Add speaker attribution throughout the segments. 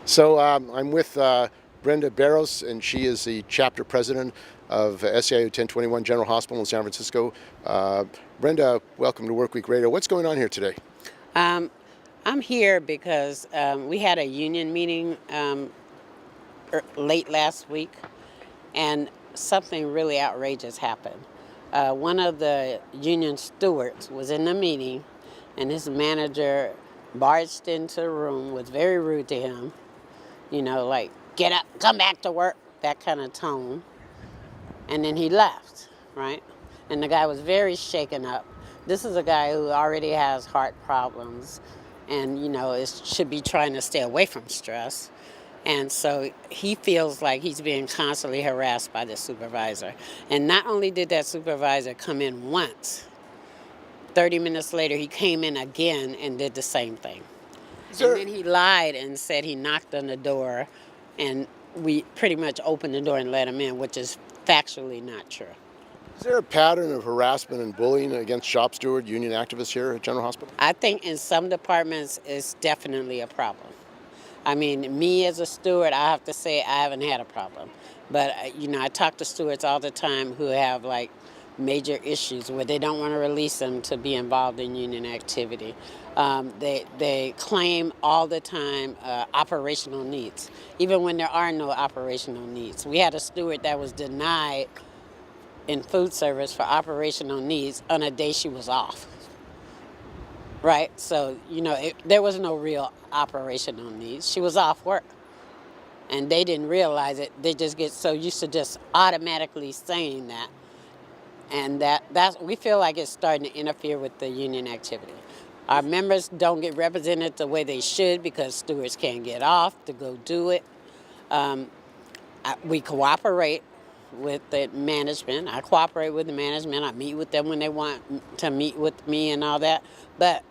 Speaker 1: So I'm with Brenda Barros, and she is the chapter president of SEIU 1021 General Hospital in San Francisco. Brenda, welcome to Workweek Radio. What's going on here today?
Speaker 2: I'm here because we had a union meeting late last week, and something really outrageous happened. One of the union stewards was in the meeting, and his manager barged into the room, was very rude to him, like, get up, come back to work, that kind of tone. And then he left, right? And the guy was very shaken up. This is a guy who already has heart problems and, should be trying to stay away from stress. And so he feels like he's being constantly harassed by the supervisor. And not only did that supervisor come in once, 30 minutes later he came in again and did the same thing. And then he lied and said he knocked on the door, and we pretty much opened the door and let him in, which is factually not true.
Speaker 1: Is there a pattern of harassment and bullying against shop steward union activists here at General Hospital?
Speaker 2: I think in some departments it's definitely a problem. I mean, me as a steward, I have to say I haven't had a problem. But, I talk to stewards all the time who have, major issues where they don't want to release them to be involved in union activity. They claim all the time operational needs, even when there are no operational needs. We had a steward that was denied in food service for operational needs on a day she was off. Right? So, there was no real operational needs. She was off work. And they didn't realize it. They just get so used to just automatically saying that. And that's we feel like it's starting to interfere with the union activity. Our members don't get represented the way they should because stewards can't get off to go do it. We cooperate with the management. I cooperate with the management. I meet with them when they want to meet with me and all that. But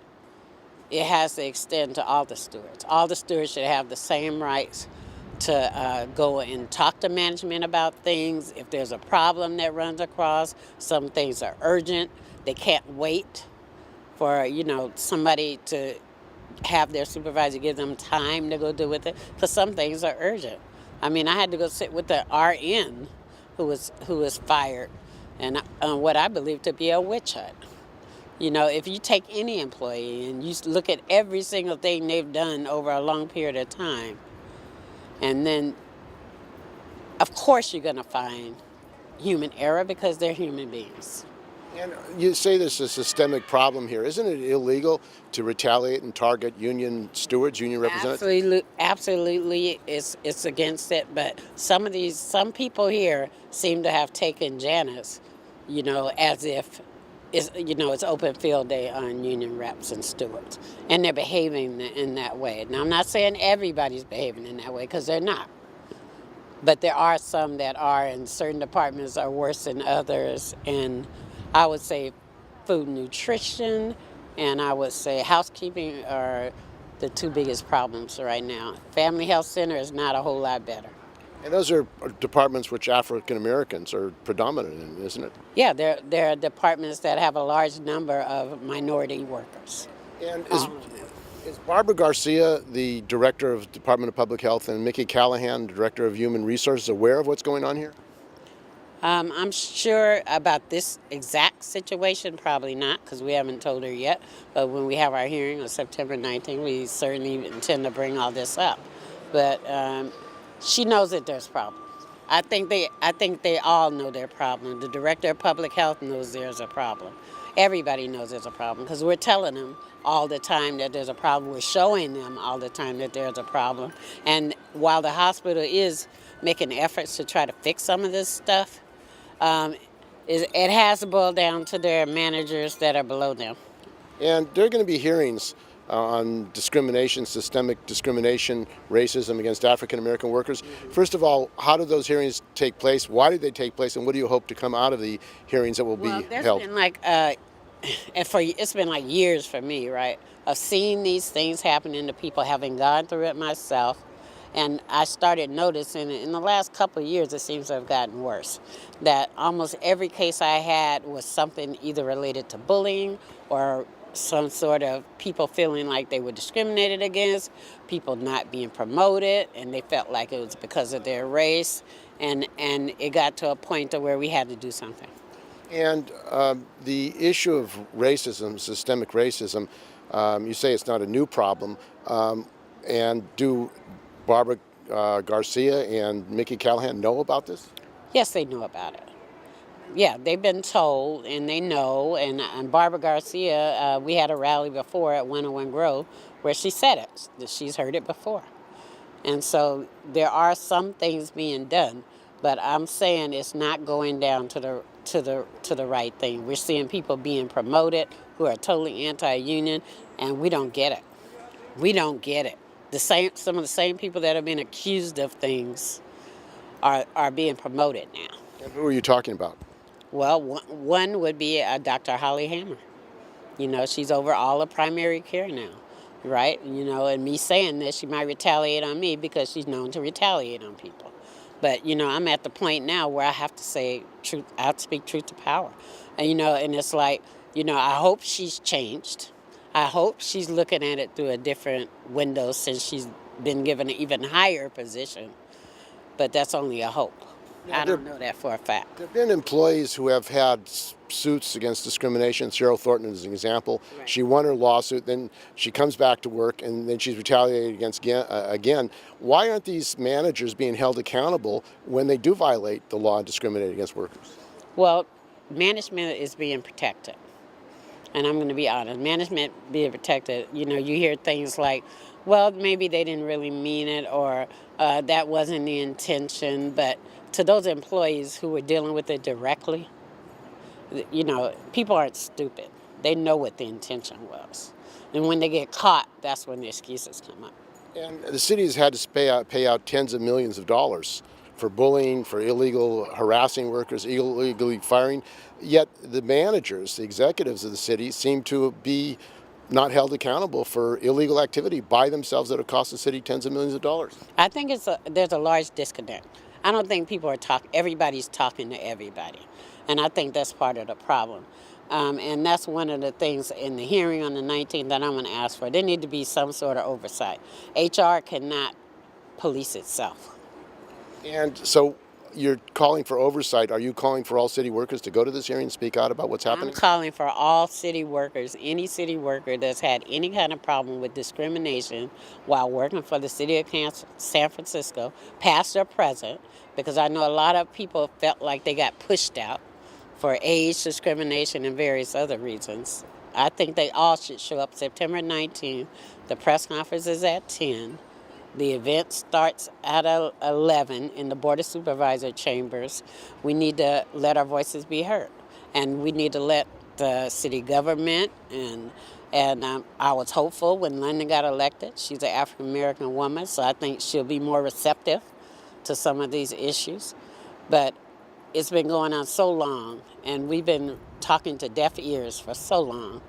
Speaker 2: it has to extend to all the stewards. All the stewards should have the same rights to go and talk to management about things. If there's a problem that runs across, some things are urgent. They can't wait for, somebody to have their supervisor give them time to go do with it, because some things are urgent. I mean, I had to go sit with the RN who was fired, and what I believe to be a witch hunt. If you take any employee and you look at every single thing they've done over a long period of time, and then, of course, you're going to find human error because they're human beings.
Speaker 1: And you say there's a systemic problem here. Isn't it illegal to retaliate and target union stewards, union representatives?
Speaker 2: Absolutely, it's against it. But some people here seem to have taken Janus, as if it's open field day on union reps and stewards, and they're behaving in that way. Now, I'm not saying everybody's behaving in that way, because they're not. But there are some that are, and certain departments are worse than others. And I would say food and nutrition, and I would say housekeeping are the two biggest problems right now. Family health center is not a whole lot better.
Speaker 1: And those are departments which African Americans are predominant in, isn't it?
Speaker 2: Yeah, there are departments that have a large number of minority workers.
Speaker 1: And is Barbara Garcia, the director of Department of Public Health, and Mickey Callahan, director of Human Resources, aware of what's going on here?
Speaker 2: I'm sure about this exact situation, probably not, because we haven't told her yet. But when we have our hearing on September 19th, we certainly intend to bring all this up. But she knows that there's problems. I think they all know their problem. The director of public health knows there's a problem. Everybody knows there's a problem, because we're telling them all the time that there's a problem. We're showing them all the time that there's a problem. And while the hospital is making efforts to try to fix some of this stuff, it has to boil down to their managers that are below them.
Speaker 1: And there are going to be hearings on discrimination, systemic discrimination, racism against African American workers. First of all, how do those hearings take place? Why did they take place? And what do you hope to come out of the hearings that will be held?
Speaker 2: It's been like years for me, right, of seeing these things happening to people, having gone through it myself. And I started noticing in the last couple of years, it seems to have gotten worse, that almost every case I had was something either related to bullying or some sort of people feeling like they were discriminated against, people not being promoted, and they felt like it was because of their race, and it got to a point to where we had to do something.
Speaker 1: And the issue of racism, systemic racism, you say it's not a new problem. And do Barbara Garcia and Mickey Callahan know about this?
Speaker 2: Yes, they knew about it. Yeah, they've been told and they know. And Barbara Garcia, we had a rally before at 101 Grove where she said it, that she's heard it before. And so there are some things being done, but I'm saying it's not going down to the right thing. We're seeing people being promoted who are totally anti-union, and we don't get it. We don't get it. Some of the same people that have been accused of things are being promoted now.
Speaker 1: And who are you talking about?
Speaker 2: Well, one would be Dr. Holly Hammer. You know, she's over all of primary care now, right? You know, and me saying this, she might retaliate on me because she's known to retaliate on people. But, you know, I'm at the point now where I have to say truth. I have to speak truth to power. And, you know, and it's like, you know, I hope she's changed. I hope she's looking at it through a different window since she's been given an even higher position. But that's only a hope. I don't know that for a fact.
Speaker 1: There have been employees who have had suits against discrimination. Cheryl Thornton is an example.
Speaker 2: Right.
Speaker 1: She won her lawsuit, then she comes back to work, and then she's retaliated against again. Why aren't these managers being held accountable when they do violate the law and discriminate against workers?
Speaker 2: Well, management is being protected. And I'm going to be honest, management being protected, you know, you hear things like, well, maybe they didn't really mean it, or that wasn't the intention. But to those employees who were dealing with it directly, you know, people aren't stupid. They know what the intention was. And when they get caught, that's when the excuses come up.
Speaker 1: And the city has had to pay out tens of millions of dollars for bullying, for illegal harassing workers, illegally firing. Yet the managers, the executives of the city, seem to be not held accountable for illegal activity by themselves that have cost the city tens of millions of dollars.
Speaker 2: I think there's a large disconnect. I don't think people are everybody's talking to everybody. And I think that's part of the problem. And that's one of the things in the hearing on the 19th that I'm going to ask for. There need to be some sort of oversight. HR cannot police itself.
Speaker 1: And so you're calling for oversight. Are you calling for all city workers to go to this hearing and speak out about what's happening?
Speaker 2: I'm calling for all city workers, any city worker that's had any kind of problem with discrimination while working for the city of San Francisco, past or present, because I know a lot of people felt like they got pushed out for age discrimination and various other reasons. I think they all should show up September 19th. The press conference is at 10. The event starts at 11 in the Board of Supervisor chambers. We need to let our voices be heard. And we need to let the city government, and I was hopeful when London got elected. She's an African-American woman, so I think she'll be more receptive to some of these issues. But it's been going on so long, and we've been talking to deaf ears for so long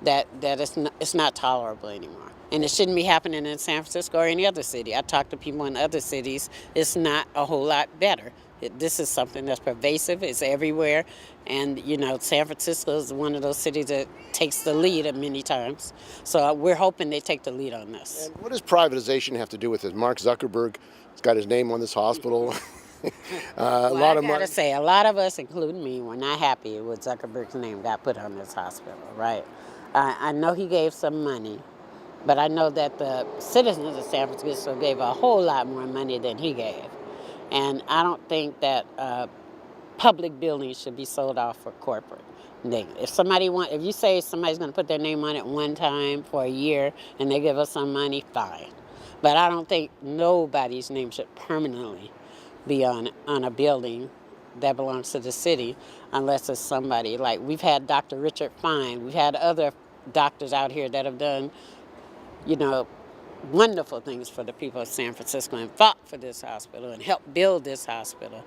Speaker 2: that it's not tolerable anymore. And it shouldn't be happening in San Francisco or any other city. I talk to people in other cities. It's not a whole lot better. This is something that's pervasive. It's everywhere. And, you know, San Francisco is one of those cities that takes the lead at many times. So we're hoping they take the lead on this.
Speaker 1: And what does privatization have to do with it? Mark Zuckerberg has got his name on this hospital.
Speaker 2: I gotta say, a lot of us, including me, were not happy with Zuckerberg's name got put on this hospital, right? I know he gave some money, but I know that the citizens of San Francisco gave a whole lot more money than he gave. And I don't think that public buildings should be sold off for corporate. If you say somebody's going to put their name on it one time for a year and they give us some money, fine. But I don't think nobody's name should permanently be on a building that belongs to the city unless it's somebody like we've had Dr. Richard Fine. We've had other doctors out here that have done, you know, wonderful things for the people of San Francisco and fought for this hospital and helped build this hospital.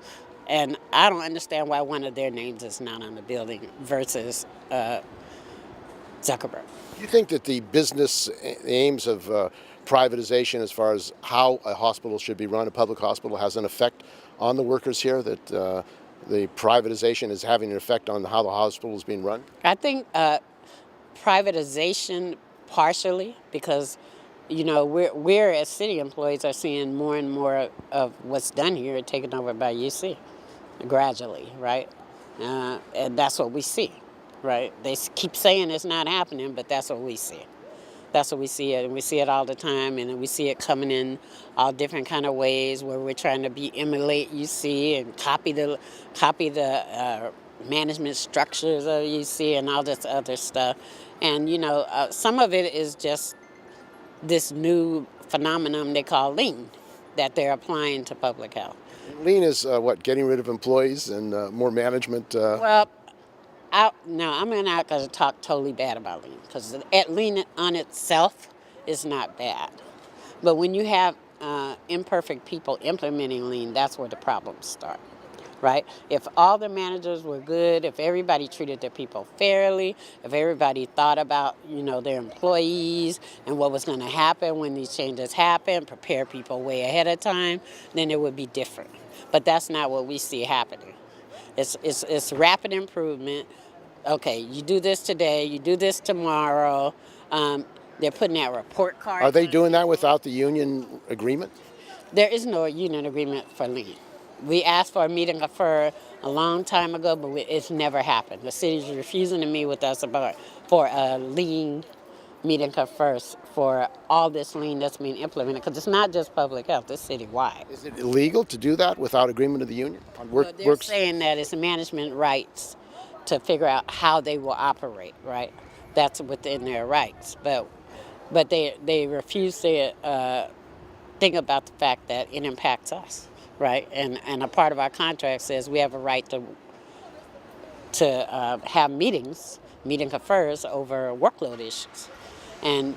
Speaker 2: And I don't understand why one of their names is not on the building versus Zuckerberg.
Speaker 1: Do you think that the business aims of privatization as far as how a hospital should be run, a public hospital, has an effect on the workers here, that the privatization is having an effect on how the hospital is being run?
Speaker 2: I think Privatization partially because we're as city employees are seeing more and more of what's done here taken over by UC gradually, right? And that's what we see, right? They keep saying it's not happening, but that's what we see. That's what we see it, and we see it all the time, and we see it coming in all different kind of ways where we're trying to emulate UC and copy the management structures of UC and all this other stuff. And some of it is just this new phenomenon they call lean that they're applying to public health.
Speaker 1: Lean is what, getting rid of employees and more management?
Speaker 2: Well, I'm not going to talk totally bad about lean because lean on itself is not bad. But when you have imperfect people implementing lean, that's where the problems start, right? If all the managers were good, if everybody treated their people fairly, if everybody thought about, their employees and what was going to happen when these changes happen, prepare people way ahead of time, then it would be different. But that's not what we see happening. It's rapid improvement. Okay, you do this today, you do this tomorrow. They're putting out report cards.
Speaker 1: Are they doing that without the union agreement?
Speaker 2: There is no union agreement for lean. We asked for a meeting for a long time ago, but it's never happened. The city's refusing to meet with us for a lean meeting first for all this lean that's being implemented, because it's not just public health, it's citywide.
Speaker 1: Is it illegal to do that without agreement of the union?
Speaker 2: They're saying that it's management rights to figure out how they will operate, right? That's within their rights. But they refuse to think about the fact that it impacts us, right? And a part of our contract says we have a right to have meeting confers over workload issues. And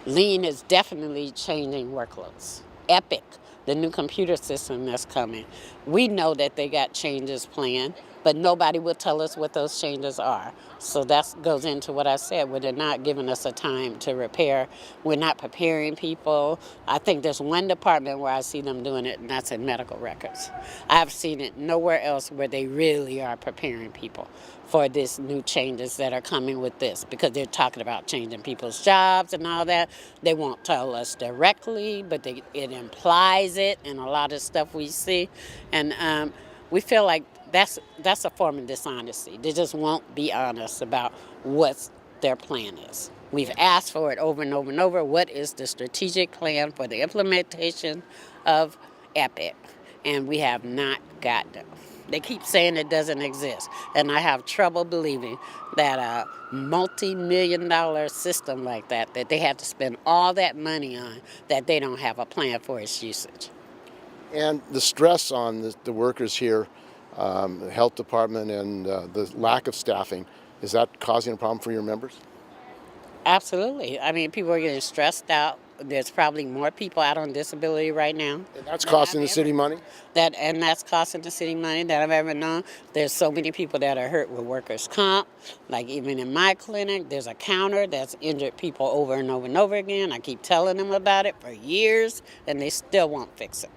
Speaker 2: lean is definitely changing workloads. Epic, the new computer system that's coming, we know that they got changes planned, but nobody will tell us what those changes are. So that goes into what I said, where they're not giving us a time to repair. We're not preparing people. I think there's one department where I see them doing it, and that's in medical records. I've seen it nowhere else where they really are preparing people for these new changes that are coming with this, because they're talking about changing people's jobs and all that. They won't tell us directly, but it implies it in a lot of stuff we see. And we feel like that's a form of dishonesty. They just won't be honest about what their plan is. We've asked for it over and over and over. What is the strategic plan for the implementation of EPIC? And we have not gotten it. They keep saying it doesn't exist. And I have trouble believing that a multi-million-dollar system like that they have to spend all that money on, that they don't have a plan for its usage.
Speaker 1: And the stress on the workers here, the health department, and the lack of staffing, is that causing a problem for your members?
Speaker 2: Absolutely. I mean, people are getting stressed out. There's probably more people out on disability right now.
Speaker 1: And that's costing the city money?
Speaker 2: That's costing the city money that I've ever known. There's so many people that are hurt with workers' comp. Like even in my clinic, there's a counter that's injured people over and over and over again. I keep telling them about it for years, and they still won't fix it.